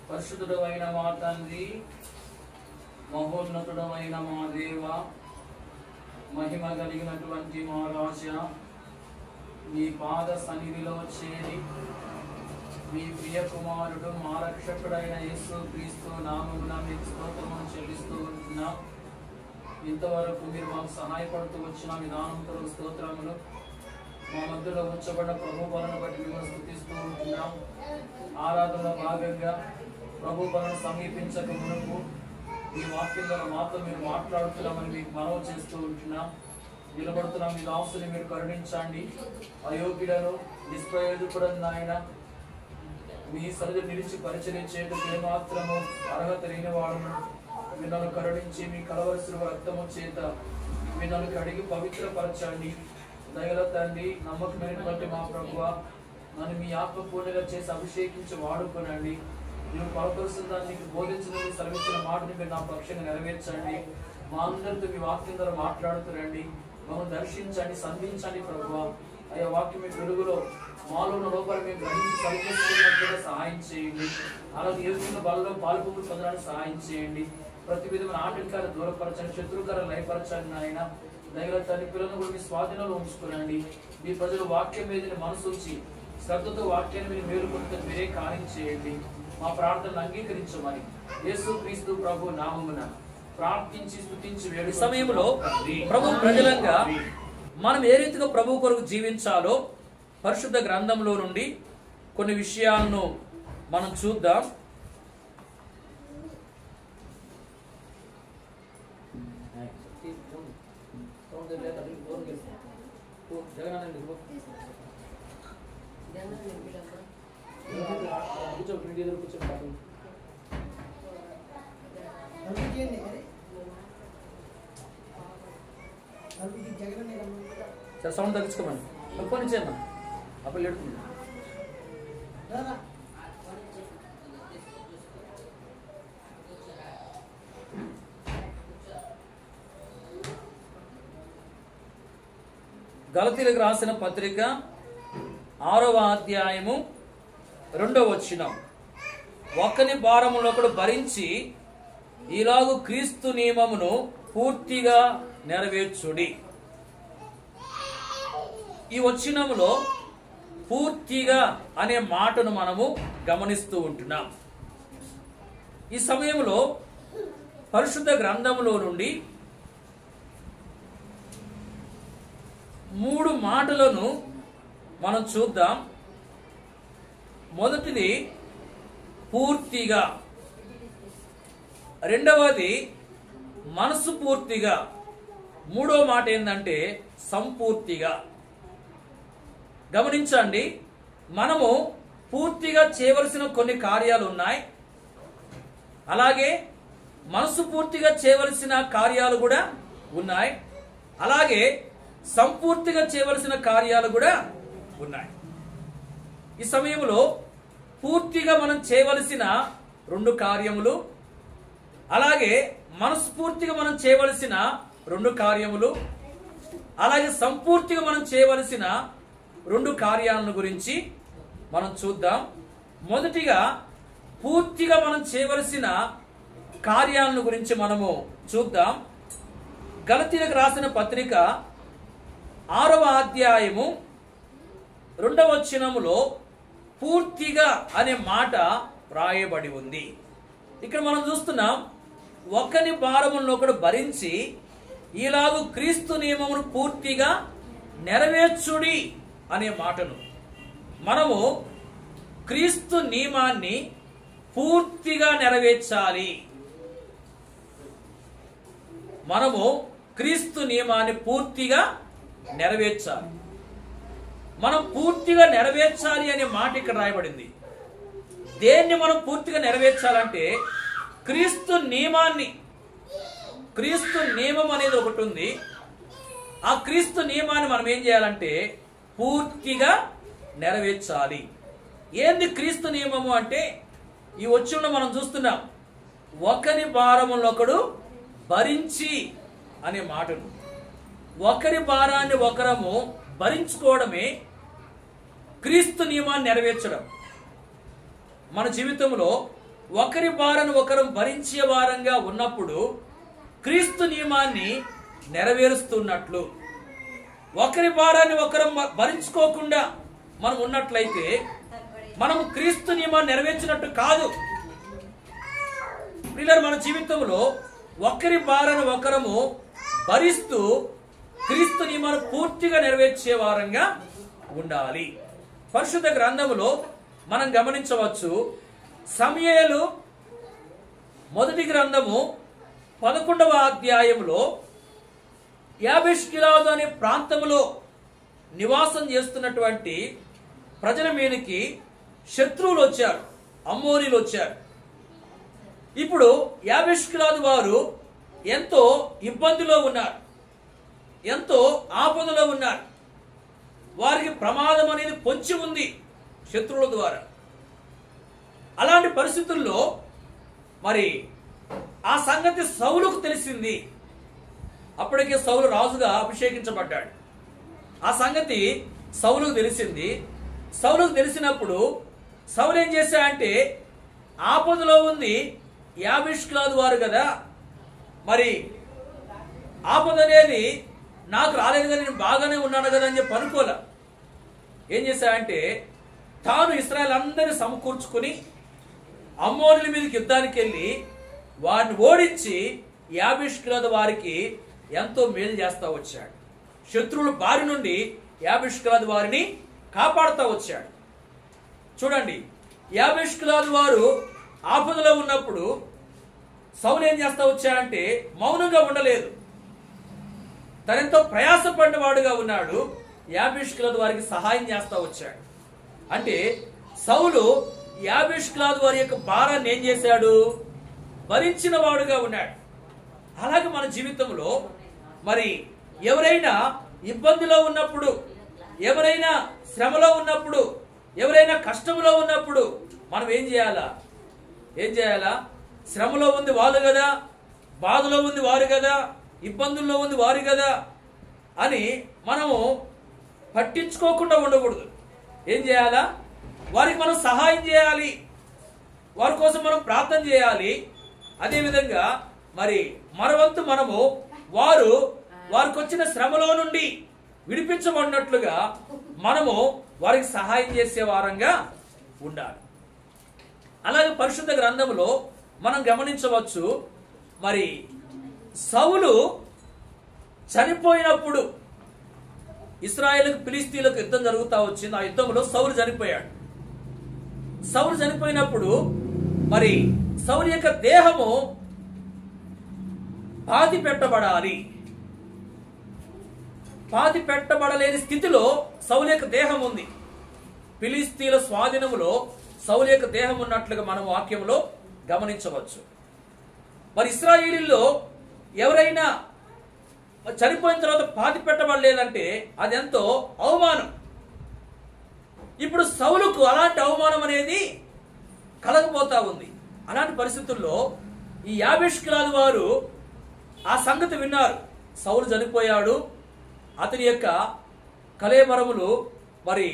పరిశుద్ధుడైన మా తండ్రి, మహోన్నతుడైన మా దేవ, మహిమ కలిగినటువంటి మా రాజా, మీ పాద సన్నిధిలో చేరి మీ ప్రియ కుమారుడు మా రక్షకుడైన యేసు క్రీస్తు నామమున మీకు స్తోత్రమును చెల్లిస్తూ ఉంటున్నాం. ఇంతవరకు మీరు మాకు సహాయపడుతూ వచ్చిన విధానంతో స్తోత్రములు. మా మధ్యలో ఉంచబడిన ప్రభు బలను బట్టి మిమ్మల్ని స్తుతిస్తూ ఉంటున్నాం. ఆరాధనలో భాగంగా ప్రభు బలను సమీపించక మునుపు మీ వాక్యం ద్వారా మాతో మీరు మాట్లాడుతున్నామని మీకు మనవి చేస్తూ ఉంటున్నాం. నిలబడుతున్నాం. మీ దాసుని మీరు కరుణించండి. అయోగ్యులను నిష్ప్రయోజకుడని నాయన మీ సన్నిధి నిలిచి పరిచర్య చేయడం ఏమాత్రము అర్హత లేని వాడును. మీరు నన్ను కరుణించి మీ కలవలసిన రక్తము చేత మీరు నన్ను కడిగి పవిత్రపరచండి. దయల తండ్రి, నమ్మకమైనటువంటి మా ప్రభువ, నన్ను మీ ఆత్మ పూర్ణంగా చేసి అభిషేకించి వాడుకోనండి. మీరు పలకరుస్తున్న దాన్ని బోధించిన సెలవిచ్చిన మాటని మీరు నా పక్షంగా నెరవేర్చండి. మా అందరితో మీ వాక్యం ద్వారా మాట్లాడుతురండి. మమ్మల్ని దర్శించండి, సంధించండి ప్రభువ. అయ్యా వాక్యం మీ వెలుగులో మాలో ఉన్న లోపల మేము గ్రహించి సరిచేసుకున్నట్లుగా సహాయం చేయండి. అలాగే ఎదుగుతున్న బలలో పాల్పొంగు పొందడానికి సహాయం చేయండి. ప్రతి విధమైన ఆటంకాలు దూరపరచండి, శత్రుకారం లయపరచండి. నాయన దైవ తల్లి పిల్లలను కూడా మీ స్వాధీనంలో ఉంచుకునండి. మీ ప్రజలు వాక్యం మీద మనసు ఉంచి శ్రద్ధతో వాక్యాన్ని మీరు మేలుకొంటే మీరే కార్యం చేయండి. మా ప్రార్థనలు అంగీకరించమని యేసు క్రీస్తు ప్రభు నామమున ప్రార్థించి స్తుతించి వేడు. సమయంలో ప్రభు ప్రజలంగా మనం ఏ రీతిగా ప్రభు కొరకు జీవించాలో పరిశుద్ధ గ్రంథంలో నుండి కొన్ని విషయాలను మనం చూద్దాం. సౌండ్ తగ్గించుకోమని ఒక్క నుంచి అమ్మా అప్పుడు లేడుతుంది. గలతీలకు రాసిన పత్రిక 6వ అధ్యాయము 2వ వచనం. ఒకని భారములో ఒకడు భరించి ఇలాగు క్రీస్తు నియమమును పూర్తిగా నెరవేర్చుడి. ఈ వచనములో పూర్తిగా అనే మాటను మనము గమనిస్తూ ఉంటున్నాం. ఈ సమయంలో పరిశుద్ధ గ్రంథములో నుండి 3 మాటలను మనం చూద్దాం. మొదటిది పూర్తిగా, రెండవది మనసు పూర్తిగా, మూడో మాట ఏంటంటే సంపూర్తిగా. గమనించండి, మనము పూర్తిగా చేయవలసిన కొన్ని కార్యాలు ఉన్నాయి. అలాగే మనసు పూర్తిగా చేయవలసిన కార్యాలు కూడా ఉన్నాయి. అలాగే సంపూర్తిగా చేయవలసిన కార్యాలు కూడా ఉన్నాయి. ఈ సమయంలో పూర్తిగా మనం చేయవలసిన 2 కార్యములు, అలాగే మనస్ఫూర్తిగా మనం చేయవలసిన 2 కార్యములు, అలాగే సంపూర్తిగా మనం చేయవలసిన 2 కార్యాలను గురించి మనం చూద్దాం. మొదటిగా పూర్తిగా మనం చేయవలసిన కార్యాలను గురించి మనము చూద్దాం. గలతీలకు రాసిన పత్రిక 6వ అధ్యాయము 2వ వచనములో పూర్తిగా అనే మాట రాయబడి ఉంది. ఇక్కడ మనం చూస్తున్నాం, ఒకని భారములను ఒకడు భరించి ఇలాగు క్రీస్తు నియమమును పూర్తిగా నెరవేర్చుడి అనే మాటను. మనము క్రీస్తు నియమాన్ని పూర్తిగా నెరవేర్చాలి. మనము క్రీస్తు నియమాన్ని పూర్తిగా నెరవేర్చాలి. మనం పూర్తిగా నెరవేర్చాలి అనే మాట ఇక్కడ రాయబడింది. దేన్ని మనం పూర్తిగా నెరవేర్చాలంటే క్రీస్తు నియమాన్ని. క్రీస్తు నియమం అనేది ఒకటి ఉంది. ఆ క్రీస్తు నియమాన్ని మనం ఏం చేయాలంటే పూర్తిగా నెరవేర్చాలి. ఏంది క్రీస్తు నియమము అంటే, ఈ వచనంలో మనం చూస్తున్నాం, ఒకరి భారములను ఒకడు భరించి అనే మాటను. ఒకరి భారాన్ని ఒకరము భరించుకోవడమే క్రీస్తు నియమాన్ని నెరవేర్చడం. మన జీవితంలో ఒకరి భారాన్ని ఒకరు భరించే వారంగా ఉన్నప్పుడు క్రీస్తు నియమాన్ని నెరవేరుస్తున్నట్లు, ఒకరి భారాన్ని ఒకరు భరించుకోకుండా మనం ఉన్నట్లయితే మనం క్రీస్తు నియమాన్ని నెరవేర్చినట్టు కాదు. పిల్లలు, మన జీవితంలో ఒకరి భారాన్ని ఒకరము భరిస్తూ క్రీస్తు నియమాన్ని పూర్తిగా నెరవేర్చే వారంగా ఉండాలి. పరిశుద్ధ గ్రంథములో మనం గమనించవచ్చు, సమూయేలు మొదటి గ్రంథము 11వ అధ్యాయంలో యాబేష్గిలాదు అనే ప్రాంతంలో నివాసం చేస్తున్నటువంటి ప్రజల మీదకి శత్రువులు వచ్చారు, అమ్మోనీలు వచ్చారు. ఇప్పుడు యాబేష్గిలాదు వారు ఎంతో ఇబ్బందిలో ఉన్నారు, ఎంతో ఆపదలో ఉన్నారు. వారికి ప్రమాదం అనేది పొంచి ఉంది శత్రువుల ద్వారా. అలాంటి పరిస్థితుల్లో మరి ఆ సంగతి సౌలుకు తెలిసింది. అప్పటికే సౌలు రాజుగా అభిషేకించబడ్డాడు. ఆ సంగతి సౌలుకు తెలిసింది. సౌలుకు తెలిసినప్పుడు సౌలు ఏం చేశాడంటే, ఆపదలో ఉంది యాబేష్గిలాదు వారు కదా, మరి ఆపద అనేది నాకు రాలేదు కదా, నేను బాగానే ఉన్నాను కదా అని చెప్పి అనుకోలే. ఏం చేశాడంటే, తాను ఇశ్రాయేలు అందరినీ సమకూర్చుకుని అమ్మోనుల మీదకి యుద్ధానికి వెళ్ళి వారిని ఓడించి యాబేష్గిలాదు వారికి ఎంతో మేలు చేస్తా వచ్చాడు. శత్రువుల బారి నుండి యాబేష్గిలాదు వారిని కాపాడుతూ వచ్చాడు. చూడండి, యాబేష్గిలాదు వారు ఆపదలో ఉన్నప్పుడు సౌలు ఏం చేస్తా వచ్చాడంటే, మౌనంగా ఉండలేదు. తనెంతో ప్రయాసపడిన వాడుగా ఉన్నాడు. యాబేష్గిలాదు వారికి సహాయం చేస్తా వచ్చాడు. అంటే సౌలు యాబేష్గిలాదు వారి యొక్క భారాన్ని ఏం చేశాడు? భరించిన వాడుగా ఉన్నాడు. అలాగే మన జీవితంలో మరి ఎవరైనా ఇబ్బందిలో ఉన్నప్పుడు, ఎవరైనా శ్రమలో ఉన్నప్పుడు, ఎవరైనా కష్టంలో ఉన్నప్పుడు మనం ఏం చేయాలా? శ్రమలో ఉంది వాళ్ళు కదా, బాధలో ఉంది వారు కదా, ఇబ్బందుల్లో ఉంది వారు కదా అని మనము పట్టించుకోకుండా ఉండకూడదు. ఏం చేయాలా? వారికి మనం సహాయం చేయాలి, వారి కోసం మనం ప్రార్థన చేయాలి. అదేవిధంగా మరి మనవంతు మనము వారికి వచ్చిన శ్రమలో నుండి విడిపించబడినట్లుగా మనము వారికి సహాయం చేసే వారంగా ఉండాలి. అలాగే పరిశుద్ధ గ్రంథంలో మనం గమనించవచ్చు, మరి సౌలు చనిపోయినప్పుడు ఇశ్రాయేలుకు ఫిలిస్తీన్లకు యుద్ధం జరుగుతూ వచ్చింది. ఆ యుద్ధంలో సౌలు చనిపోయాడు. సౌలు చనిపోయినప్పుడు మరి సౌలు యొక్క దేహము పాతి పెట్టబడాలి. పాతి పెట్టబడలేని స్థితిలో సౌలు యొక్క దేహం ఉంది. ఫిలిస్తీన్ల స్వాధీనములో సౌలు యొక్క దేహం ఉన్నట్లుగా మనం వాక్యంలో గమనించవచ్చు. మరి ఇశ్రాయేలీల్లో ఎవరైనా చనిపోయిన తర్వాత పాతి పెట్టబడలేదంటే అది ఎంతో అవమానం. ఇప్పుడు సౌలుకు అలాంటి అవమానం అనేది కలగబోతా ఉంది. అలాంటి పరిస్థితుల్లో ఈ యాబేష్గిలాదు వారు ఆ సంగతి విన్నారు. సౌలు చనిపోయాడు, అతని యొక్క కళేబరములు మరి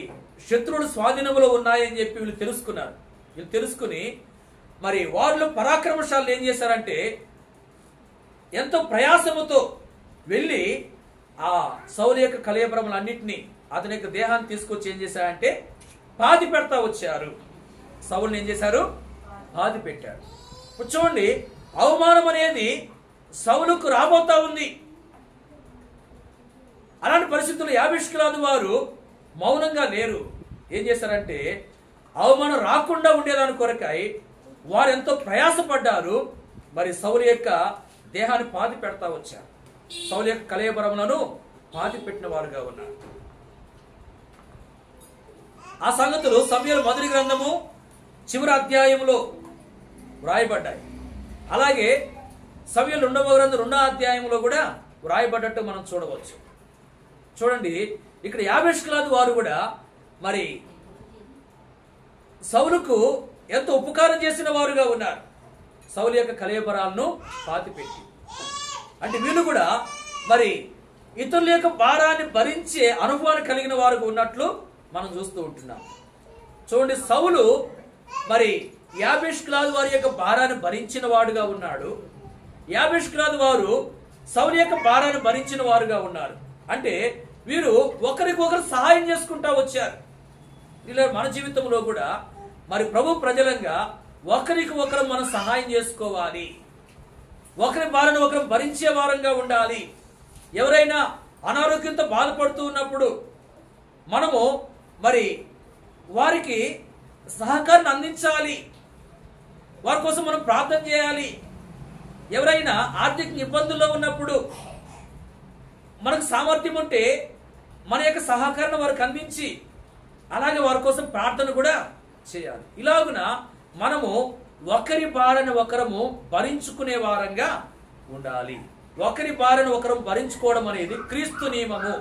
శత్రువుల స్వాధీనంలో ఉన్నాయని చెప్పి వీళ్ళు తెలుసుకున్నారు. వీళ్ళు తెలుసుకుని మరి వాళ్ళు పరాక్రమశాలు ఏం చేశారంటే, ఎంతో ప్రయాసముతో వెళ్ళి ఆ సౌలు యొక్క కళేబరములు అన్నింటినీ అతని యొక్క దేహాన్ని తీసుకొచ్చి ఏం చేశారంటే పాతి పెడతా వచ్చారు. సౌలుని ఏం చేశారు? పాతి పెట్టారు. చూడండి, అవమానం అనేది సౌలుకు రాబోతా ఉంది. అలాంటి పరిస్థితుల్లో యాబేష్గిలాదు వారు మౌనంగా లేరు. ఏం చేశారంటే, అవమానం రాకుండా ఉండేదాని కొరకై వారు ఎంతో ప్రయాసపడ్డారు. మరి సౌలు యొక్క దేహాన్ని పాతి పెడతా వచ్చారు. సౌలు యొక్క కళేబరములను పాతి పెట్టిన వారుగా ఉన్నారు. ఆ సంగతులు సమూయేలు మొదటి గ్రంథము చివరి అధ్యాయంలో వ్రాయబడ్డాయి. అలాగే సమూయేలు 2వ గ్రంథం 2వ అధ్యాయంలో కూడా వ్రాయబడ్డట్టు మనం చూడవచ్చు. చూడండి, ఇక్కడ యాబేష్గిలాదు వారు కూడా మరి సౌలుకు ఎంతో ఉపకారం చేసిన వారుగా ఉన్నారు. సౌలు యొక్క కళేబరాలను పాతిపెట్టి, అంటే వీళ్ళు కూడా మరి ఇతరుల యొక్క భారాన్ని భరించే అనుభవాన్ని కలిగిన వారుగా ఉన్నట్లు మనం చూస్తూ ఉంటున్నాం. చూడండి, సౌలు మరి యాబేష్గిలాదు వారి యొక్క భారాన్ని భరించిన వాడుగా ఉన్నాడు. యాబేష్గిలాదు వారు సౌలు యొక్క భారాన్ని భరించిన వారుగా ఉన్నారు. అంటే వీరు ఒకరికొకరు సహాయం చేసుకుంటా వచ్చారు. ఇలా మన జీవితంలో కూడా మరి ప్రభు ప్రజలంగా ఒకరికి ఒకరు మనం సహాయం చేసుకోవాలి. ఒకరి భారాన్ని ఒకరు భరించే వారంగా ఉండాలి. ఎవరైనా అనారోగ్యంతో బాధపడుతూ ఉన్నప్పుడు మనము మరి వారికి సహకారాన్ని అందించాలి. వారి కోసం మనం ప్రార్థన చేయాలి. ఎవరైనా ఆర్థిక ఇబ్బందుల్లో ఉన్నప్పుడు మనకు సామర్థ్యం ఉంటే మన యొక్క సహకారాన్ని వారికి అందించి అలాగే వారి కోసం ప్రార్థన కూడా చేయాలి. ఇలాగున మనము ఒకరి భారాన్ని ఒకరము భరించుకునే వారంగా ఉండాలి. ఒకరి భారాన్ని ఒకరు భరించుకోవడం అనేది క్రీస్తు నియమము.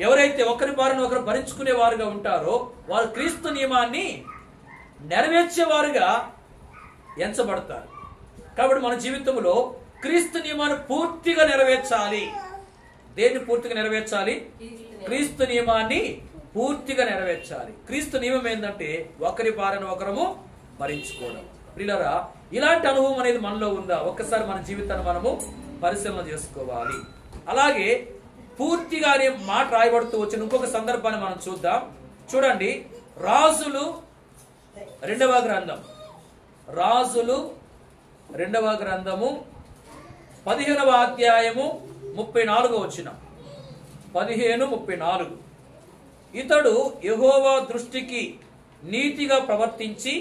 ఎవరైతే ఒకరి భారాన్ని ఒకరు భరించుకునే వారుగా ఉంటారో వారు క్రీస్తు నియమాన్ని నెరవేర్చేవారుగా ఎంచబడతారు. కాబట్టి మన జీవితంలో క్రీస్తు నియమాన్ని పూర్తిగా నెరవేర్చాలి. దేన్ని పూర్తిగా నెరవేర్చాలి? క్రీస్తు నియమాన్ని పూర్తిగా నెరవేర్చాలి. క్రీస్తు నియమం ఏంటంటే ఒకరి భారాన్ని ఒకరము భరించుకోవడం. ప్రియులారా, ఇలాంటి అనుభవం అనేది మనలో ఉందా? ఒక్కసారి మన జీవితాన్ని మనము పరిశీలన చేసుకోవాలి. అలాగే పూర్తిగా అనే మాట రాయబడుతూ వచ్చిన ఇంకొక సందర్భాన్ని మనం చూద్దాం. చూడండి, రాజులు 2వ గ్రంథం, రాజులు 2వ గ్రంథము 15వ అధ్యాయము 34వ వచనం. 15:34. ఇతడు యెహోవా దృష్టికి నీతిగా ప్రవర్తించి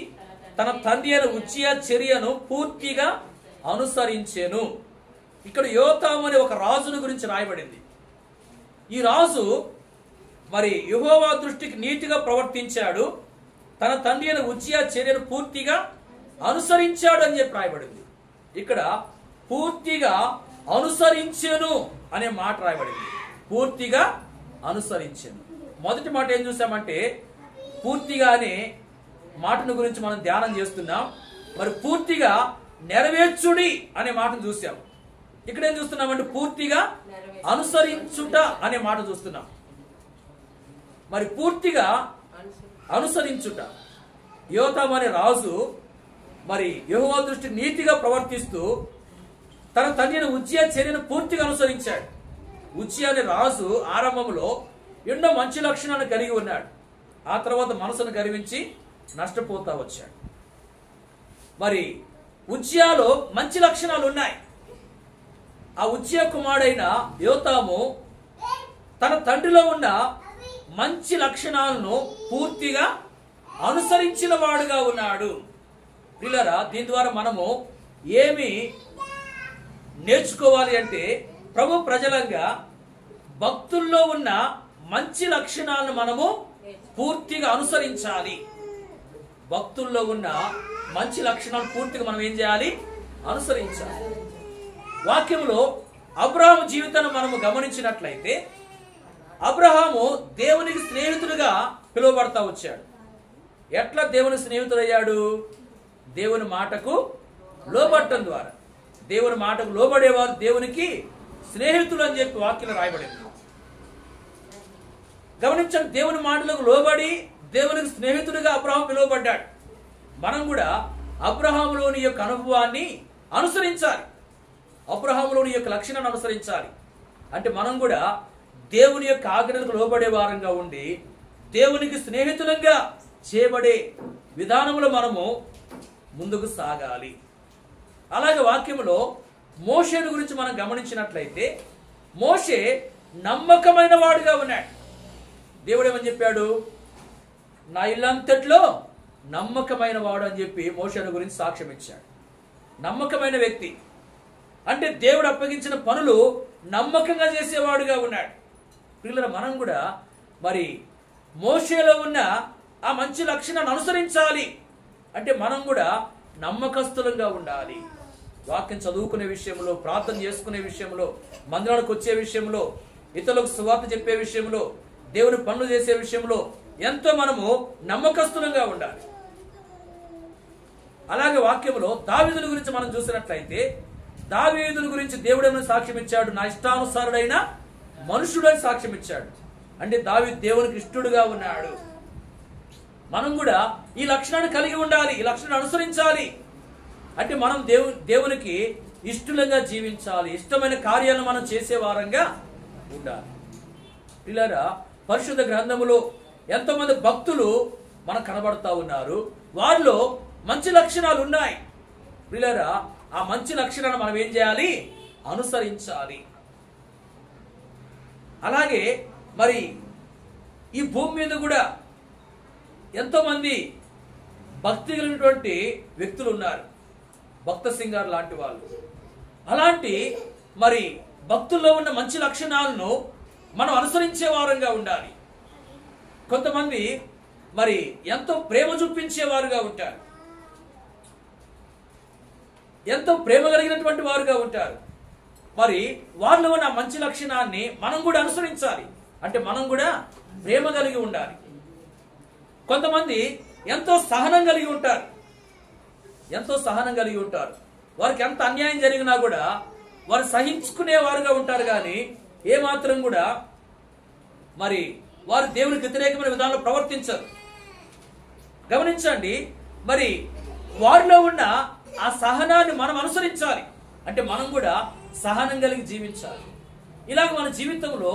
తన తండ్రి అయిన ఉజ్జియా చర్యను పూర్తిగా అనుసరించెను. ఇక్కడ యోతాము అనే ఒక రాజును గురించి రాయబడింది. ఈ రాజు మరి యెహోవా దృష్టికి నీతిగా ప్రవర్తించాడు, తన తండ్రి అయిన ఉజ్జియా చర్యను పూర్తిగా అనుసరించాడు అని చెప్పి రాయబడింది. ఇక్కడ పూర్తిగా అనుసరించెను అనే మాట రాయబడింది. పూర్తిగా అనుసరించెను. మొదటి మాట ఏం చూసామంటే పూర్తిగా అనే మాటను గురించి మనం ధ్యానం చేస్తున్నాం. మరి పూర్తిగా నెరవేర్చుడి అనే మాటను చూసాం. ఇక్కడ ఏం చూస్తున్నామంటే పూర్తిగా అనుసరించుట అనే మాట చూస్తున్నాం. మరి పూర్తిగా అనుసరించుట. యోతాము అనే రాజు మరి యెహోవా దృష్టి నీతిగా ప్రవర్తిస్తూ తన తండ్రి ఉజ్జియా చర్యను పూర్తిగా అనుసరించాడు. ఉజ్జియా అనే రాజు ఆరంభంలో ఎన్నో మంచి లక్షణాలను కలిగి ఉన్నాడు. ఆ తర్వాత మనసును గర్వించి నష్టపోతా వచ్చాడు. మరి ఉజ్జియాలో మంచి లక్షణాలు ఉన్నాయి. ఆ ఉజ్జియా కుమారుడైన యోతాము తన తండ్రిలో ఉన్న మంచి లక్షణాలను పూర్తిగా అనుసరించిన వాడుగా ఉన్నాడు. ప్రియులారా, దీని ద్వారా మనము ఏమి నేర్చుకోవాలి అంటే ప్రభు ప్రజలంగా భక్తుల్లో ఉన్న మంచి లక్షణాలను మనము పూర్తిగా అనుసరించాలి. భక్తుల్లో ఉన్న మంచి లక్షణాలు పూర్తిగా మనం ఏం చేయాలి? అనుసరించాలి. వాక్యంలో అబ్రహాము జీవితాన్ని మనము గమనించినట్లయితే అబ్రహాము దేవునికి స్నేహితుడిగా పిలువబడతా వచ్చాడు. ఎట్లా దేవుని స్నేహితుడయ్యాడు? దేవుని మాటకు లోబడటం ద్వారా. దేవుని మాటకు లోబడేవారు దేవునికి స్నేహితులు అని చెప్పి వాక్యంలో రాయబడింది. గమనించండి, దేవుని మాటలకు లోబడి దేవునికి స్నేహితుడిగా అబ్రహాం పిలువబడ్డాడు. మనం కూడా అబ్రహాములోని యొక్క అనుభవాన్ని అనుసరించాలి. అబ్రహాములోని యొక్క లక్షణాన్ని అనుసరించాలి. అంటే మనం కూడా దేవుని యొక్క ఆజ్ఞలకు లోబడే వారంగా ఉండి దేవునికి స్నేహితులంగా చేయబడే విధానంలో మనము ముందుకు సాగాలి. అలాగే వాక్యంలో మోషేను గురించి మనం గమనించినట్లయితే మోషే నమ్మకమైన వాడుగా ఉన్నాడు. దేవుడు ఏమని చెప్పాడు? నా ఇల్లంతట్లో నమ్మకమైన వాడు అని చెప్పి మోషేను గురించి సాక్ష్యం ఇచ్చాడు. నమ్మకమైన వ్యక్తి అంటే దేవుడు అప్పగించిన పనులు నమ్మకంగా చేసేవాడుగా ఉన్నాడు. పిల్లల మనం కూడా మరి మోషేలో ఉన్న ఆ మంచి లక్షణాన్ని అనుసరించాలి. అంటే మనం కూడా నమ్మకస్తులంగా ఉండాలి. వాక్యం చదువుకునే విషయంలో, ప్రార్థన చేసుకునే విషయంలో, మందిరానికి వచ్చే విషయంలో, ఇతరులకు సువార్త చెప్పే విషయంలో, దేవుని పనులు చేసే విషయంలో ఎంతో మనము నమ్మకస్తులంగా ఉండాలి. అలాగే వాక్యంలో దావీదుని గురించి మనం చూసినట్లయితే దావీదుని గురించి దేవుడు ఏమైనా సాక్ష్యం ఇచ్చాడు? నా ఇష్టానుసారుడైన మనుషుడని సాక్ష్యం ఇచ్చాడు. అంటే దావీదు దేవునికి ఇష్టడుగా ఉన్నాడు. మనం కూడా ఈ లక్షణాన్ని కలిగి ఉండాలి, ఈ లక్షణాన్ని అనుసరించాలి. అంటే మనం దేవునికి ఇష్టంగా జీవించాలి, ఇష్టమైన కార్యాలను మనం చేసే వారంగా ఉండాలి. పిల్లరా, పరిశుద్ధ గ్రంథములో ఎంతోమంది భక్తులు మనకు కనబడతా ఉన్నారు, వారిలో మంచి లక్షణాలు ఉన్నాయి. పిల్లరా, ఆ మంచి లక్షణాలను మనం ఏం చేయాలి? అనుసరించాలి. అలాగే మరి ఈ భూమి మీద కూడా ఎంతో మంది భక్తి కలిగినటువంటి వ్యక్తులు ఉన్నారు, భక్త సింగారు లాంటి వాళ్ళు. అలాంటి మరి భక్తుల్లో ఉన్న మంచి లక్షణాలను మనం అనుసరించే వారంగా ఉండాలి. కొంతమంది మరి ఎంతో ప్రేమ చూపించేవారుగా ఉంటారు, ఎంతో ప్రేమ కలిగినటువంటి వారుగా ఉంటారు. మరి వారిలో ఉన్న మంచి లక్షణాన్ని మనం కూడా అనుసరించాలి. అంటే మనం కూడా ప్రేమ కలిగి ఉండాలి. కొంతమంది ఎంతో సహనం కలిగి ఉంటారు, ఎంతో సహనం కలిగి ఉంటారు. వారికి ఎంత అన్యాయం జరిగినా కూడా వారు సహించుకునేవారుగా ఉంటారు, కానీ ఏమాత్రం కూడా మరి వారు దేవునికి వ్యతిరేకమైన విధానంలో ప్రవర్తించరు. గమనించండి, మరి వారిలో ఉన్న ఆ సహనాన్ని మనం అనుసరించాలి. అంటే మనం కూడా సహనం కలిగి జీవించాలి. ఇలాగ మన జీవితంలో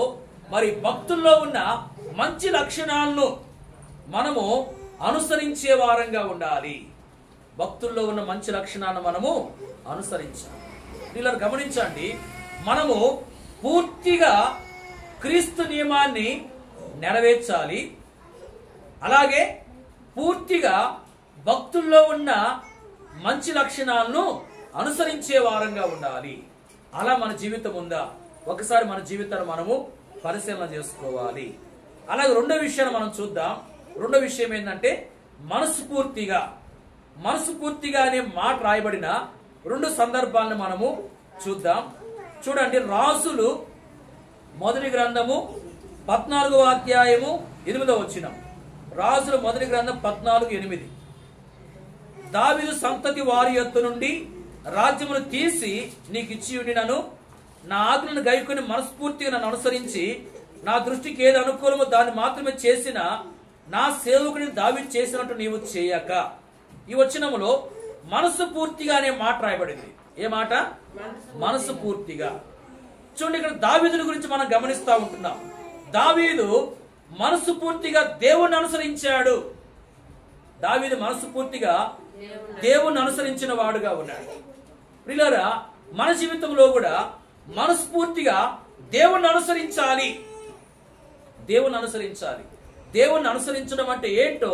మరి భక్తుల్లో ఉన్న మంచి లక్షణాలను మనము అనుసరించే వారంగా ఉండాలి. భక్తుల్లో ఉన్న మంచి లక్షణాలను మనము అనుసరించాలి. ఇలా గమనించండి, మనము పూర్తిగా క్రీస్తు నియమాన్ని నెరవేర్చాలి. అలాగే పూర్తిగా భక్తుల్లో ఉన్న మంచి లక్షణాలను అనుసరించే వారంగా ఉండాలి. అలా మన జీవితం ఉందా? ఒకసారి మన జీవితాన్ని మనము పరిశీలన చేసుకోవాలి. అలాగే రెండో విషయాన్ని మనం చూద్దాం. రెండో విషయం ఏంటంటే మనస్ఫూర్తిగా. మనస్ఫూర్తిగా అనే మాట రాయబడిన రెండు సందర్భాలను మనము చూద్దాం. చూడండి, రాజులు మొదటి గ్రంథము 14వ అధ్యాయము 8వ వచనం. రాజుల మొదటి గ్రంథం 14:8. దావీదు సంతతి వారి యొద్ద నుండి రాజ్యమును తీసి నీకు ఇచ్చి ఉండినను, నా ఆజ్ఞలను గైకొని మనస్ఫూర్తిగా నన్ను అనుసరించి నా దృష్టికి ఏది అనుకూలమో దాన్ని మాత్రమే చేసిన నా సేవకుని దావీదు చేసినట్టు నీవు చేయక. ఈ వచనములో మనసు పూర్తిగా అనే మాట రాయబడింది. ఏ మాట? మనసు పూర్తిగా. చూడండి, ఇక్కడ దావీదుని గురించి మనం గమనిస్తా ఉంటున్నాం. దావీదు మనసు పూర్తిగా దేవుణ్ణి అనుసరించాడు. దావీదు మనసు పూర్తిగా దేవుణ్ణి అనుసరించిన వాడుగా ఉన్నాడు. ప్రియులారా, మన జీవితంలో కూడా మనస్ఫూర్తిగా దేవుణ్ణి అనుసరించాలి. దేవుణ్ణి అనుసరించాలి. దేవుణ్ణి అనుసరించడం అంటే ఏంటో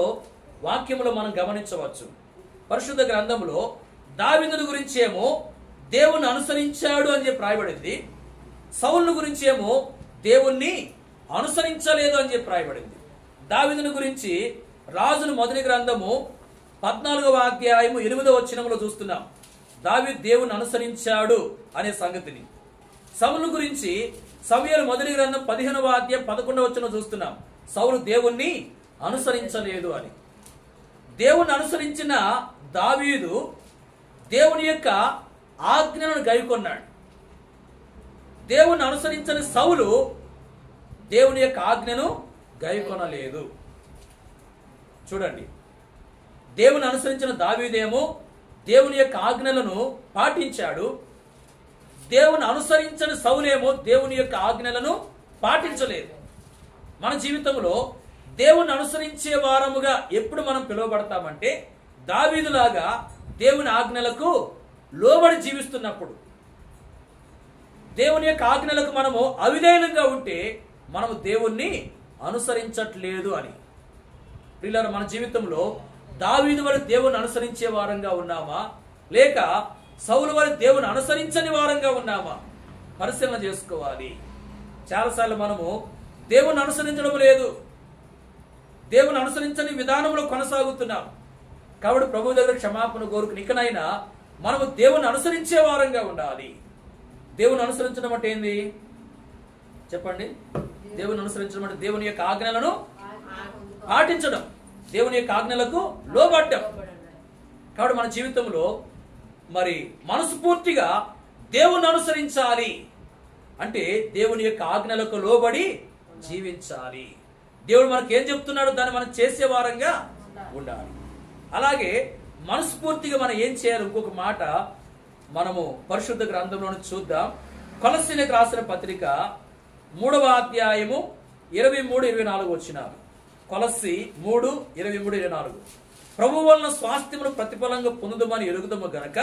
వాక్యంలో మనం గమనించవచ్చు. పరిశుద్ధ గ్రంథంలో దావీదుని గురించి ఏమో దేవుణ్ణి అనుసరించాడు అని చెప్పి రాయబడింది. సౌలుని గురించి ఏమో దేవుణ్ణి అనుసరించలేదు అని చెప్పి రాయబడింది. దావీదుని గురించి రాజుల మొదటి గ్రంథము 14వ అధ్యాయము 8వ వచనంలో చూస్తున్నాం, దావీదు దేవుణ్ణి అనుసరించాడు అనే సంగతిని. సౌలు గురించి సమూయేలు మొదటి గ్రంథం 15వ అధ్యాయం 11వ వచనం చూస్తున్నాం, సౌలు దేవుణ్ణి అనుసరించలేదు అని. దేవుణ్ణి అనుసరించిన దావీదు దేవుని యొక్క ఆజ్ఞలను గైకొన్నాడు. దేవుణ్ణి అనుసరించని సౌలు దేవుని యొక్క ఆజ్ఞను గైకొనలేదు. చూడండి, దేవుని అనుసరించిన దావీదేమో దేవుని యొక్క ఆజ్ఞలను పాటించాడు. దేవుని అనుసరించని సౌలేమో దేవుని యొక్క ఆజ్ఞలను పాటించలేదు. మన జీవితంలో దేవుని అనుసరించే వారముగా ఎప్పుడు మనం పిలువబడతామంటే దావీదులాగా దేవుని ఆజ్ఞలకు లోబడి జీవిస్తున్నప్పుడు. దేవుని యొక్క ఆజ్ఞలకు మనము అవిధేయులంగా ఉంటే మనము దేవుణ్ణి అనుసరించట్లేదు అని. ప్రియులారా, మన జీవితంలో దావీదు వలె దేవుని అనుసరించే వారంగా ఉన్నామా, లేక సౌలు వలె దేవుని అనుసరించని వారంగా ఉన్నామా? పరిశీలన చేసుకోవాలి. చాలాసార్లు మనము దేవుని అనుసరించడం లేదు, దేవుని అనుసరించని విధానంలో కొనసాగుతున్నాం. కాబట్టి ప్రభు దగ్గర క్షమాపణ కోరుకుని ఇకనైనా మనము దేవుని అనుసరించే వారంగా ఉండాలి. దేవుని అనుసరించడం అంటే ఏంది చెప్పండి? దేవుని అనుసరించడం అంటే దేవుని యొక్క ఆజ్ఞలను పాటించడం, దేవుని యొక్క ఆజ్ఞలకు లోబడ్డం. కాబట్టి మన జీవితంలో మరి మనస్ఫూర్తిగా దేవుని అనుసరించాలి అంటే దేవుని యొక్క ఆజ్ఞలకు లోబడి జీవించాలి. దేవుడు మనకి ఏం చెప్తున్నాడో దాన్ని మనం చేసే వారంగా ఉండాలి. అలాగే మనస్ఫూర్తిగా మనం ఏం చేయాలి? ఇంకొక మాట మనము పరిశుద్ధ గ్రంథంలో చూద్దాం. కొలస్సీలకు రాసిన పత్రిక 3వ అధ్యాయము 23-24 వచనాలు. కొలస్సీ 3:23-24. ప్రభు వలన స్వాస్థ్యమును ప్రతిఫలంగా పొందుదమని ఎరుగుదము గనక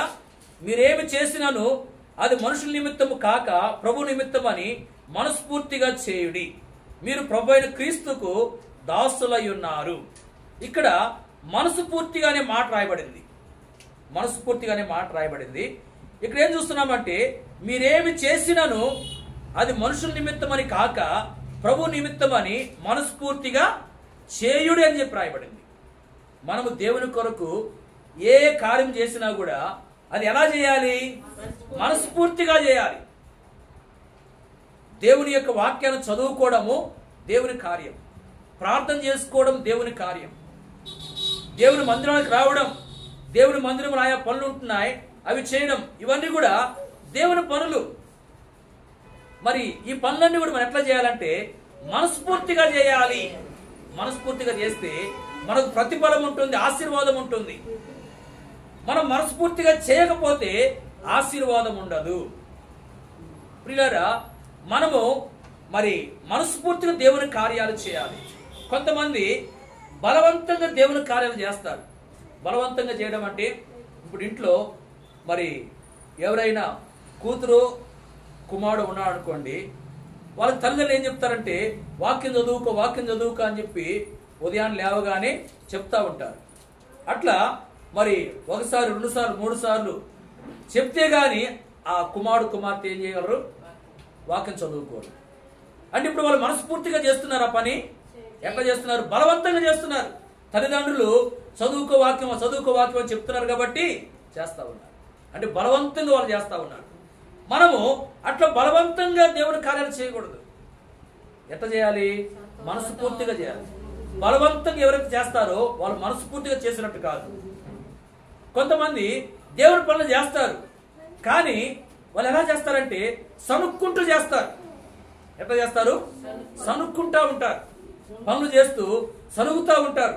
మీరేమి చేసినాను అది మనుషుల నిమిత్తము కాక ప్రభు నిమిత్తమని మనస్ఫూర్తిగా చేయుడి. మీరు ప్రభు అయిన క్రీస్తుకు దాసులై ఉన్నారు. ఇక్కడ మనస్ఫూర్తిగానే మాట రాయబడింది. మనస్ఫూర్తిగానే మాట రాయబడింది. ఇక్కడ ఏం చూస్తున్నామంటే మీరేమి చేసినాను అది మనుషుల నిమిత్తమని కాక ప్రభు నిమిత్తమని మనస్ఫూర్తిగా చేయుడి అని చెప్పి రాయబడింది. మనము దేవుని కొరకు ఏ కార్యం చేసినా కూడా అది ఎలా చేయాలి? మనస్ఫూర్తిగా చేయాలి. దేవుని యొక్క వాక్యాన్ని చదువుకోవడము దేవుని కార్యం, ప్రార్థన చేసుకోవడం దేవుని కార్యం, దేవుని మందిరానికి రావడం, దేవుని మందిరంలో ఆయా పనులు ఉంటున్నాయి అవి చేయడం, ఇవన్నీ కూడా దేవుని పనులు. మరి ఈ పనులన్నీ కూడా మనం ఎట్లా చేయాలంటే మనస్ఫూర్తిగా చేయాలి. మనస్ఫూర్తిగా చేస్తే మనకు ప్రతిఫలం ఉంటుంది, ఆశీర్వాదం ఉంటుంది. మనం మనస్ఫూర్తిగా చేయకపోతే ఆశీర్వాదం ఉండదు. ప్రియులారా, మనము మరి మనస్ఫూర్తిగా దేవుని కార్యాలు చేయాలి. కొంతమంది బలవంతంగా దేవుని కార్యాలు చేస్తారు. బలవంతంగా చేయడం అంటే ఇప్పుడు ఇంట్లో మరి ఎవరైనా కూతురు కుమారుడు ఉన్నాడు అనుకోండి, వాళ్ళ తల్లిదండ్రులు ఏం చెప్తారంటే వాక్యం చదువుకో అని చెప్పి ఉదయాన్నే లేవగానే చెప్తా ఉంటారు. అట్లా మరి 1 సారి 2 సార్లు 3 సార్లు చెప్తే గాని ఆ కుమార్తె ఏం చేయగలరు? వాక్యం చదువుకోరు. అంటే ఇప్పుడు వాళ్ళు మనస్ఫూర్తిగా చేస్తున్నారు ఆ పని. ఎట్లా చేస్తున్నారు? బలవంతంగా చేస్తున్నారు. తల్లిదండ్రులు చదువుకో వాక్యం అని చెప్తున్నారు కాబట్టి చేస్తా ఉన్నారు. అంటే బలవంతంగా వాళ్ళు చేస్తా ఉన్నారు. మనము అట్లా బలవంతంగా దేవుని కార్యాలు చేయకూడదు. ఎట్లా చేయాలి? మనస్ఫూర్తిగా చేయాలి. బలవంతంగా ఎవరైతే చేస్తారో వాళ్ళు మనస్ఫూర్తిగా చేసినట్టు కాదు. కొంతమంది దేవుని పనులు చేస్తారు, కానీ వాళ్ళు ఎలా చేస్తారంటే సనుక్కుంటూ చేస్తారు. ఎట్లా చేస్తారు? సనుక్కుంటా ఉంటారు. పనులు చేస్తూ సనుగుతూ ఉంటారు.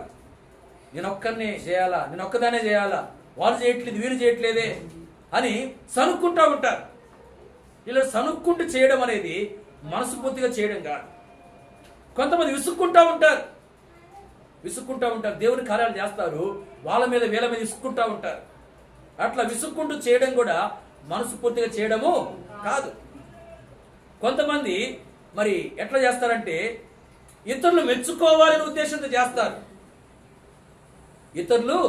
నేనొక్కనే చేయాలా, నేనొక్కదానే చేయాలా, వాళ్ళు చేయట్లేదు వీళ్ళు చేయట్లేదే అని సనుక్కుంటా ఉంటారు. ఇలా సనుక్కుంటూ చేయడం అనేది మనస్ఫూర్తిగా చేయడం కాదు. కొంతమంది విసుక్కుంటా ఉంటారు. దేవుని కార్యాలు చేస్తారు, వాళ్ళ మీద వీళ్ళ మీద విసుక్కుంటా ఉంటారు. అట్లా విసుక్కుంటూ చేయడం కూడా మనస్ఫూర్తిగా చేయడము కాదు. కొంతమంది మరి ఎట్లా చేస్తారంటే ఇతరులు మెచ్చుకోవాలనే ఉద్దేశంతో చేస్తారు. ఇతరులు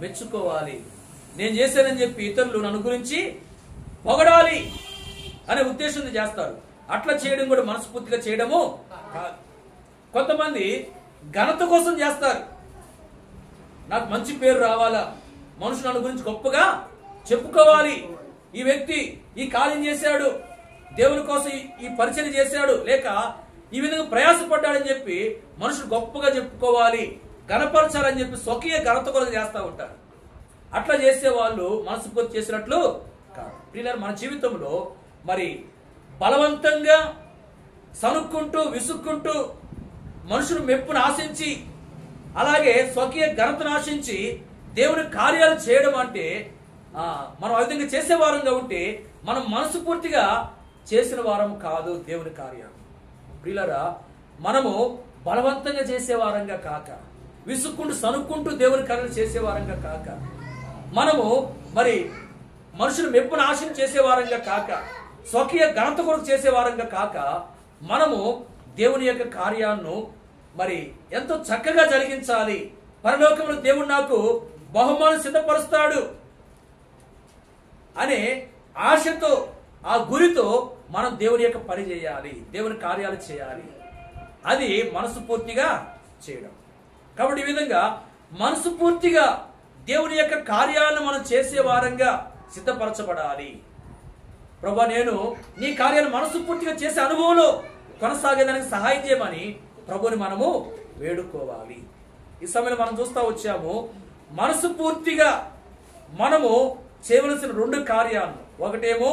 మెచ్చుకోవాలి, నేను చేశానని చెప్పి ఇతరులు నన్ను గురించి పొగడాలి అనే ఉద్దేశంతో చేస్తారు. అట్లా చేయడం కూడా మనస్ఫూర్తిగా చేయడము కాదు. కొంతమంది ఘనత కోసం చేస్తారు. నాకు మంచి పేరు రావాలా, మనుషులు నన్ను గురించి గొప్పగా చెప్పుకోవాలి, ఈ వ్యక్తి ఈ కార్యం చేశాడు, దేవుని కోసం ఈ పరిచయం చేశాడు, లేక ఈ విధంగా ప్రయాసపడ్డాడని చెప్పి మనుషులు గొప్పగా చెప్పుకోవాలి, ఘనపరచాలని చెప్పి స్వకీయ ఘనత కొరకు చేస్తూ ఉంటారు. అట్లా చేసే వాళ్ళు మనస్ఫూర్తి చేసినట్లు కాదు. ప్రియులారా, మన జీవితంలో మరి బలవంతంగా సనుక్కుంటూ విసుక్కుంటూ మనుషులు మెప్పును ఆశించి అలాగే స్వకీయ ఘనతను ఆశించి దేవుని కార్యాలు చేయడం అంటే మనం ఆ విధంగా చేసే వారంగా ఉంటే మనం మనస్ఫూర్తిగా చేసిన వారం కాదు దేవుని కార్యాలు. ప్రియులారా, మనము బలవంతంగా చేసే వారంగా కాక, విసుక్కుంటూ సనుక్కుంటూ దేవుని కార్యాలు చేసే వారంగా కాక, మనము మరి మనుషులు మెప్పును ఆశించి చేసే వారంగా కాక, స్వకీయ ఘనత కొరకు చేసే వారంగా కాక, మనము దేవుని యొక్క కార్యాలను మరి ఎంతో చక్కగా జరిగించాలి, పరలోకంలో దేవుడు నాకు బహుమానం సిద్ధపరుస్తాడు అనే ఆశతో ఆ గురితో మనం దేవుని యొక్క పని చేయాలి, దేవుని కార్యాలు చేయాలి. అది మనస్ఫూర్తిగా చేయడం. కాబట్టి ఈ విధంగా మనస్ఫూర్తిగా దేవుని యొక్క కార్యాలను మనం చేసే వారంగా సిద్ధపరచబడాలి. ప్రభా, నేను నీ కార్యాలు మనస్ఫూర్తిగా చేసే అనుభవంలో కొనసాగేదానికి సహాయం చేయమని ప్రభుని మనము వేడుకోవాలి. ఈ సమయంలో మనం చూస్తూ వచ్చాము, మనస్ఫూర్తిగా మనము చేయవలసిన 2 కార్యాలు. ఒకటేమో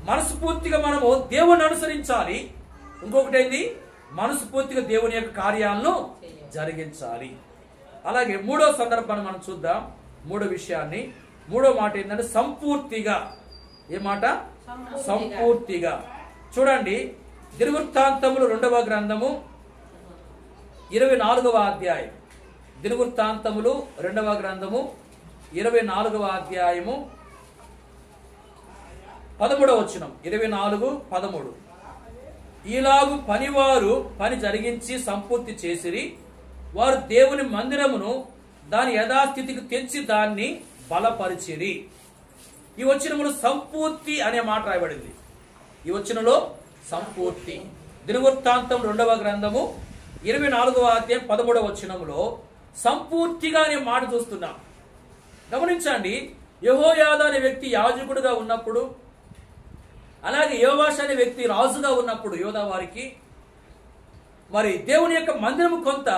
మనస్ఫూర్తిగా మనము దేవుని అనుసరించాలి, ఇంకొకటి ఏంది? మనస్ఫూర్తిగా దేవుని యొక్క కార్యాలను జరిగించాలి. అలాగే మూడో సందర్భాన్ని మనం చూద్దాం. మూడో విషయాన్ని, మూడో మాట ఏంటంటే సంపూర్తిగా. ఏ మాట? సంపూర్తిగా. చూడండి, దినవృత్తాంతములు 2వ గ్రంథము 24వ అధ్యాయం. దినవృత్తాంతములు 2వ గ్రంథము 24వ అధ్యాయము 13వ వచనం. 24:13. ఈలాగు పనివారు పని జరిగించి సంపూర్తి చేసిరి. వారు దేవుని మందిరమును దాని యథాస్థితికి తెచ్చి దాన్ని బలపరిచిరి. ఈ వచనములో సంపూర్తి అనే మాట రాయబడింది. ఈ వచనంలో సంపూర్తి. దినవృత్తాంతం 2వ గ్రంథము 24వ అధ్యాయం 13వ వచనములో సంపూర్తిగా అనే మాట చూస్తున్నాం. గమనించండి, యెహోయాదా అనే వ్యక్తి యాజకుడుగా ఉన్నప్పుడు, అలాగే యోవాషు అనే వ్యక్తి రాజుగా ఉన్నప్పుడు యోధా వారికి మరి దేవుని యొక్క మందిరం కొంత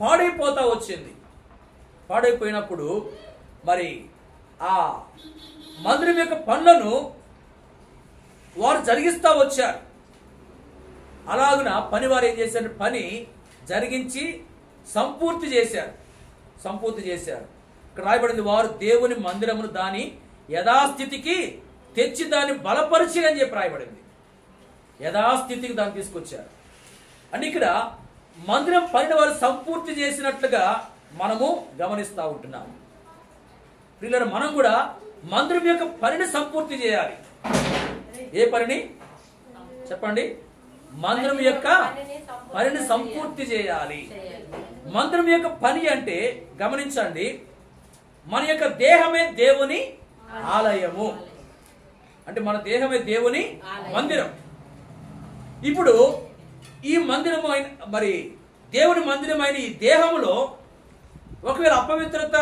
పాడైపోతా వచ్చింది. పాడైపోయినప్పుడు మరి ఆ మందిరం యొక్క పనులను వారు జరిగిస్తా వచ్చారు. అలాగున పని వారు ఏం చేశారు? పని జరిగించి సంపూర్తి చేశారు. సంపూర్తి చేశారు. ఇక్కడ రాయబడింది, వారు దేవుని మందిరమును దాని యథాస్థితికి తెచ్చి దాన్ని బలపరిచి అని చెప్పి రాయబడింది. యథాస్థితికి దాన్ని తీసుకొచ్చారు. అని ఇక్కడ మందిరం పనిని వారు సంపూర్తి చేసినట్లుగా మనము గమనిస్తూ ఉంటున్నాము. ప్రియులారా, మనం కూడా మందిరం యొక్క పనిని సంపూర్తి చేయాలి. ఏ పనిని చెప్పండి? మందిరం యొక్క పనిని సంపూర్తి చేయాలి. మందిరం యొక్క పని అంటే గమనించండి, మన యొక్క దేహమే దేవుని ఆలయము. అంటే మన దేహమే దేవుని మందిరం. ఇప్పుడు ఈ మందిరము మరి దేవుని మందిరమైన ఈ దేహములో ఒకవేళ అపవిత్రత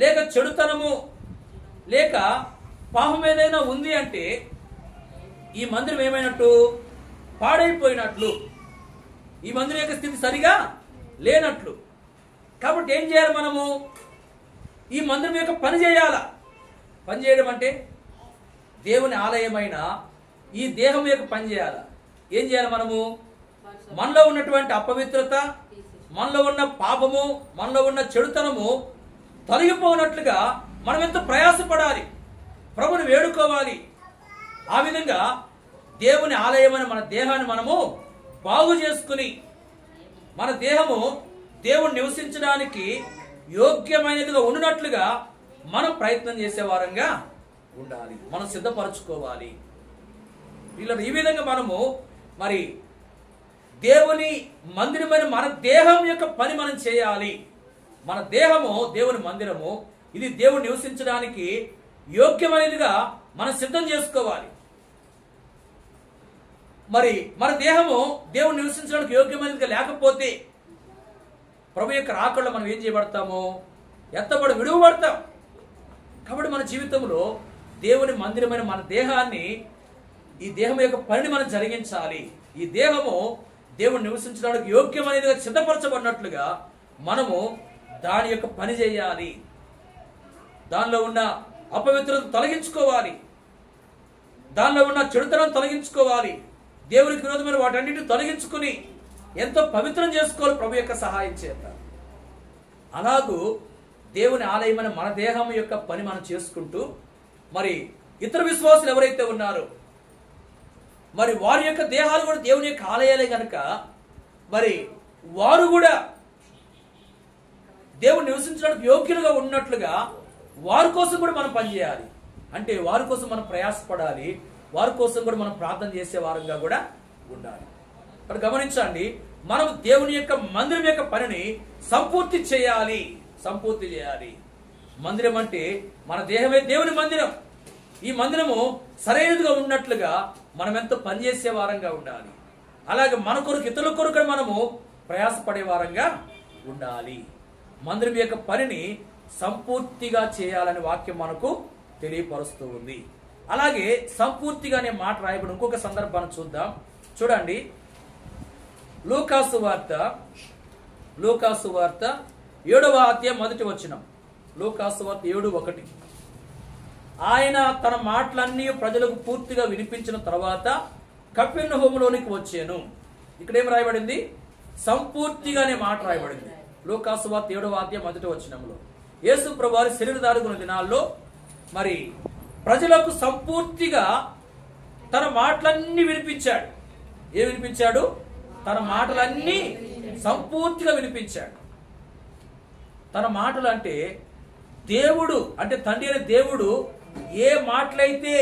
లేక చెడుతనము లేక పాపం ఏదైనా ఉంది అంటే ఈ మందిరం ఏమైనట్టు? పాడైపోయినట్లు. ఈ మందిరం యొక్క స్థితి సరిగా లేనట్లు. కాబట్టి ఏం చేయాలి? మనము ఈ మందిరం యొక్క పని చేయాల. పని చేయడం అంటే దేవుని ఆలయమైన ఈ దేహం యొక్క పని చేయాల. ఏం చేయాలి? మనము మనలో ఉన్నటువంటి అపవిత్రత, మనలో ఉన్న పాపము, మనలో ఉన్న చెడుతనము తొలగిపోనట్లుగా మనం ఎంతో ప్రయాసపడాలి, ప్రభుని వేడుకోవాలి. ఆ విధంగా దేవుని ఆలయమైన మన దేహాన్ని మనము బాగు చేసుకుని మన దేహము దేవుడు నివసించడానికి యోగ్యమైనదిగా ఉన్నట్లుగా మనం ప్రయత్నం చేసేవారంగా ఉండాలి. మనం సిద్ధపరచుకోవాలి. ఈ విధంగా మనము మరి దేవుని మందిరమైన మన దేహం యొక్క పని మనం చేయాలి. మన దేహము దేవుని మందిరము. ఇది దేవుడు నివసించడానికి యోగ్యమైనదిగా మనం సిద్ధం చేసుకోవాలి. మరి మన దేహము దేవుడు నివసించడానికి యోగ్యమైనదిగా లేకపోతే ప్రభు యొక్క రాకడలో మనం ఏం చేయబడతాము? విడువబడతాం. కాబట్టి మన జీవితంలో దేవుని మందిరమైన మన దేహాన్ని, ఈ దేహం యొక్క పనిని మనం జరిగించాలి. ఈ దేహము దేవుడు నివసించడానికి యోగ్యమైనదిగా సిద్ధపరచబడినట్లుగా మనము దాని యొక్క పని చేయాలి. దానిలో ఉన్న అపవిత్రతను తొలగించుకోవాలి. దానిలో ఉన్న చెడుతనం తొలగించుకోవాలి. దేవునికి విరోధమైన వాటన్నిటిని తొలగించుకుని ఎంతో పవిత్రం చేసుకోవాలి ప్రభు యొక్క సహాయం చేత. అలాగూ దేవుని ఆలయమైన మన దేహం యొక్క పని మనం చేసుకుంటూ మరి ఇతర విశ్వాసులు ఎవరైతే ఉన్నారో మరి వారి యొక్క దేహాలు కూడా దేవుని యొక్క ఆలయాలే కనుక మరి వారు కూడా దేవుడు నివసించడానికి యోగ్యులుగా ఉన్నట్లుగా వారి కోసం కూడా మనం పనిచేయాలి. అంటే వారి కోసం మనం ప్రయాసపడాలి. వారి కోసం కూడా మనం ప్రార్థన చేసే వారంగా కూడా ఉండాలి. మరి గమనించండి, మనం దేవుని యొక్క మందిరం యొక్క పనిని సంపూర్తి చేయాలి. సంపూర్తి చేయాలి. మందిరం అంటే మన దేహమే దేవుని మందిరం. ఈ మందిరము సరైనదిగా ఉన్నట్లుగా మనం ఎంతో పనిచేసే వారంగా ఉండాలి. అలాగే మన కొరకు ఇతరుల కొరకు మనము ప్రయాసపడే వారంగా ఉండాలి. మందిరం యొక్క పనిని సంపూర్తిగా చేయాలని వాక్యం మనకు తెలియపరుస్తూ ఉంది. అలాగే సంపూర్తిగా అనే మాట రాయబడి ఇంకొక సందర్భాన్ని చూద్దాం. చూడండి, లూకాసు వార్త 7వ అధ్యాయం 1వ వచనం. లూకాసు వార్త 7:1. ఆయన తన మాటలన్నీ ప్రజలకు పూర్తిగా వినిపించిన తర్వాత కపెర్నహూములోనికి వచ్చాను. ఇక్కడ ఏం రాయబడింది? సంపూర్తిగా అనే మాట రాయబడింది. లూకాసు వార్త 7వ అధ్యాయం 1వ వచనంలో యేసు ప్రభువారి శరీరధారుకున్న దినాల్లో మరి ప్రజలకు సంపూర్తిగా తన మాటలన్నీ వినిపించాడు. ఏం వినిపించాడు? తన మాటలన్నీ సంపూర్తిగా వినిపించాడు. తన మాటలు అంటే దేవుడు, అంటే తండ్రి అనే దేవుడు ఏ మాటలైతే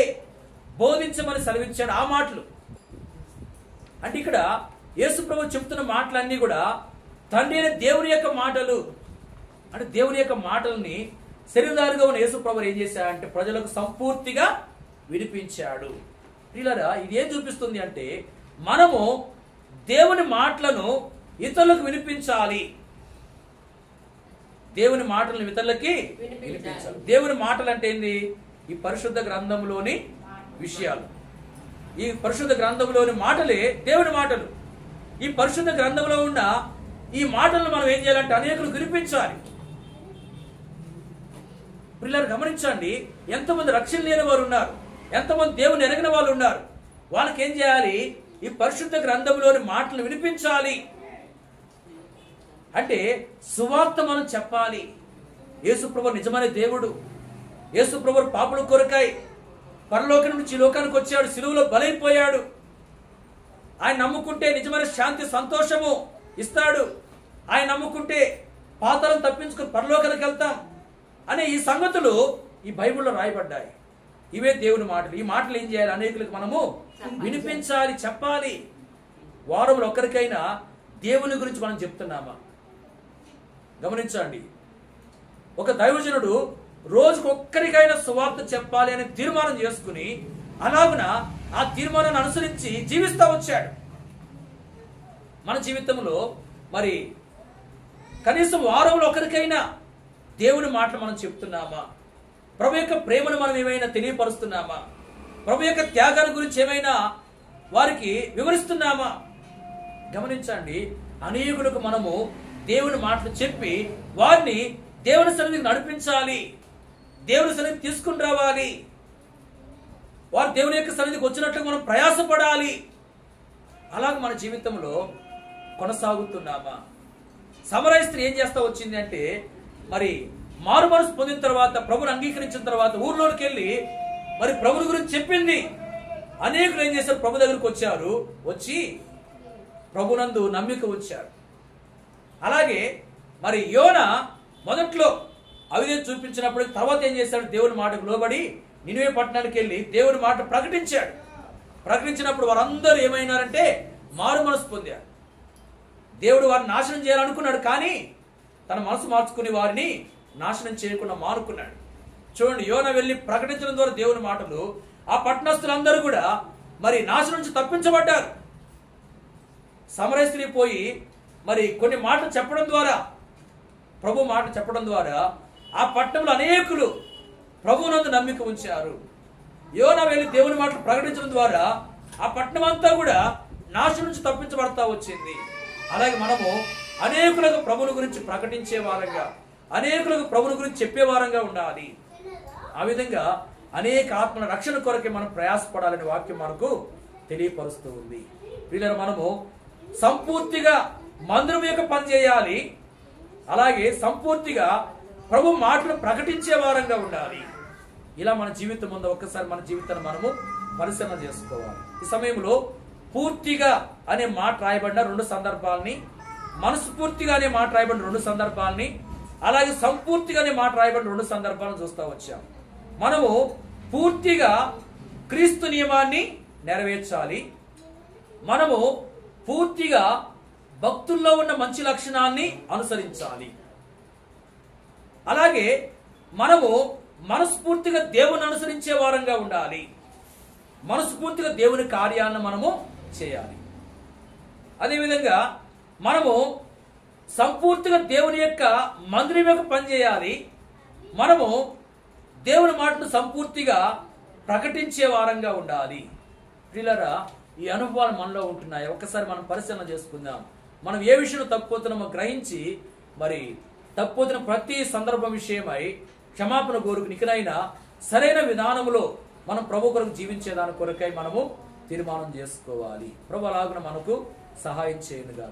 బోధించమని సెలవిచ్చాడు ఆ మాటలు. అంటే ఇక్కడ యేసు ప్రభు చెప్తున్న మాటలన్నీ కూడా తండ్రి అనే దేవుని యొక్క మాటలు. అంటే దేవుని యొక్క మాటల్ని శరీరధారిగా ఉన్న యేసు ప్రభు ఏం చేశాడంటే ప్రజలకు సంపూర్తిగా వినిపించాడు. ఇలా ఇది ఏం చూపిస్తుంది అంటే మనము దేవుని మాటలను ఇతరులకు వినిపించాలి. దేవుని మాటలను ఇతరులకి వినిపించాలి. దేవుని మాటలు అంటే ఏంది? ఈ పరిశుద్ధ గ్రంథంలోని విషయాలు. ఈ పరిశుద్ధ గ్రంథంలోని మాటలే దేవుని మాటలు. ఈ పరిశుద్ధ గ్రంథంలో ఉన్న ఈ మాటలను మనం ఏం చేయాలంటే అనేకులు వినిపించాలి. పిల్లలు గమనించండి, ఎంతమంది రక్షణ లేని వారు ఉన్నారు, ఎంతమంది దేవుని ఎరగిన వాళ్ళు ఉన్నారు. వాళ్ళకి ఏం చేయాలి? ఈ పరిశుద్ధ గ్రంథంలోని మాటలు వినిపించాలి. అంటే సువార్త మనం చెప్పాలి. యేసుప్రభు నిజమైన దేవుడు. యేసుప్రభు పాపుల కొరకై పరలోకం నుంచి లోకానికి వచ్చాడు, సిలువలో బలైపోయాడు. ఆయన నమ్ముకుంటే నిజమైన శాంతి సంతోషము ఇస్తాడు. ఆయన నమ్ముకుంటే పాతాళం తప్పించుకుని పరలోకానికి వెళ్తాం అనే ఈ సంగతులు ఈ బైబిల్లో రాయబడ్డాయి. ఇవే దేవుని మాటలు. ఈ మాటలు ఏం చేయాలి? అనేకులకు మనము వినిపించాలి, చెప్పాలి. వారంలో ఒక్కరికైనా దేవుని గురించి మనం చెప్తున్నామా? గమనించండి, ఒక దైవజనుడు రోజుకు ఒక్కరికైనా సువార్త చెప్పాలి అని తీర్మానం చేసుకుని అలాగున ఆ తీర్మానాన్ని అనుసరించి జీవిస్తూ వచ్చాడు. మన జీవితంలో మరి కనీసం వారంలో ఒకరికైనా దేవుని మాటలు మనం చెప్తున్నామా? ప్రభు యొక్క ప్రేమను మనం ఏమైనా తెలియపరుస్తున్నామా? ప్రభు యొక్క త్యాగాల గురించి ఏమైనా వారికి వివరిస్తున్నామా? గమనించండి, అనేకులకు మనము దేవుని మాటలు చెప్పి వారిని దేవుని సన్నిధికి నడిపించాలి, దేవుని సన్నిధికి తీసుకుని రావాలి. వారు దేవుని యొక్క సన్నిధికి వచ్చినట్లు మనం ప్రయాసపడాలి. అలాగే మన జీవితంలో కొనసాగుతున్నామా? సమరయ స్త్రీ ఏం చేస్తా వచ్చింది అంటే మరి మారు మనసు పొందిన తర్వాత, ప్రభుని అంగీకరించిన తర్వాత ఊర్లోకి వెళ్ళి మరి ప్రభుని గురించి చెప్పింది. అనేకులు ఏం చేశారు? ప్రభు దగ్గరికి వచ్చారు, వచ్చి ప్రభునందు నమ్మిక వచ్చారు. అలాగే మరి యోనా మొదట్లో అవిధేయత చూపించినప్పుడు తర్వాత ఏం చేశాడు? దేవుని మాటకు లోబడి నినివే పట్టణానికి వెళ్ళి దేవుని మాట ప్రకటించాడు. ప్రకటించినప్పుడు వారందరూ ఏమైనారంటే మారు మనసు పొందారు. దేవుడు వారిని నాశనం చేయాలనుకున్నాడు, కానీ తన మనసు మార్చుకుని వారిని నాశనం చేయకుండా మానుకున్నాడు. చూడండి, యోనా వెళ్ళి ప్రకటించడం ద్వారా దేవుని మాటలు ఆ పట్టణస్తులందరూ కూడా మరి నాశనం నుంచి తప్పించబడ్డారు. సమరయ స్త్రీ పోయి మరి కొన్ని మాటలు చెప్పడం ద్వారా, ప్రభు మాట చెప్పడం ద్వారా ఆ పట్టణంలో అనేకులు ప్రభువునందు నమ్మిక ఉంచారు. యోనా వెళ్ళి దేవుని మాటలు ప్రకటించడం ద్వారా ఆ పట్టణం అంతా కూడా నాశనం నుంచి తప్పించబడతా వచ్చింది. అలాగే మనము అనేకులకు ప్రభుని గురించి ప్రకటించే వారంగా, అనేకులకు ప్రభుని గురించి చెప్పే వారంగా ఉండాలి. ఆ విధంగా అనేక ఆత్మల రక్షణ కొరకే మనం ప్రయాసపడాలనే వాక్యం మనకు తెలియపరుస్తూ ఉంది. వీళ్ళని మనము సంపూర్తిగా మందిరం యొక్క పని చేయాలి. అలాగే సంపూర్తిగా ప్రభు మాటలు ప్రకటించే వారంగా ఉండాలి. ఇలా మన జీవితం ముందు ఒక్కసారి మన జీవితాన్ని మనము పరిశీలన చేసుకోవాలి. ఈ సమయంలో పూర్తిగా అనే మాట రాయబడిన 2 సందర్భాలని, మనస్ఫూర్తిగా అనే మాట రాయబడిన 2 సందర్భాలని, అలాగే సంపూర్తిగా అనే మాట రాయబడిన 2 సందర్భాలను చూస్తూ వచ్చాం. మనము పూర్తిగా క్రీస్తు నియమాన్ని నెరవేర్చాలి. మనము పూర్తిగా భక్తుల్లో ఉన్న మంచి లక్షణాన్ని అనుసరించాలి. అలాగే మనము మనస్ఫూర్తిగా దేవుని అనుసరించే వారంగా ఉండాలి. మనస్ఫూర్తిగా దేవుని కార్యాలను మనము చేయాలి. అదేవిధంగా మనము సంపూర్తిగా దేవుని యొక్క మందిరం యొక్క పనిచేయాలి. మనము దేవుని మాటను సంపూర్తిగా ప్రకటించే వారంగా ఉండాలి. ప్రియులారా, ఈ అనుభవాలు మనలో ఉంటున్నాయి. ఒక్కసారి మనం పరిశీలన చేసుకుందాం. మనం ఏ విషయంలో తప్పిపోతున్నామో గ్రహించి మరి తప్పిపోతున్న ప్రతి సందర్భం విషయమై క్షమాపణ కోరుకు నికనైనా సరైన విధానంలో మనం ప్రభు కొరకు జీవించేదాని కొరకై మనము తీర్మానం చేసుకోవాలి. ప్రభు అలాగున మనకు సహాయం చేయనుగా.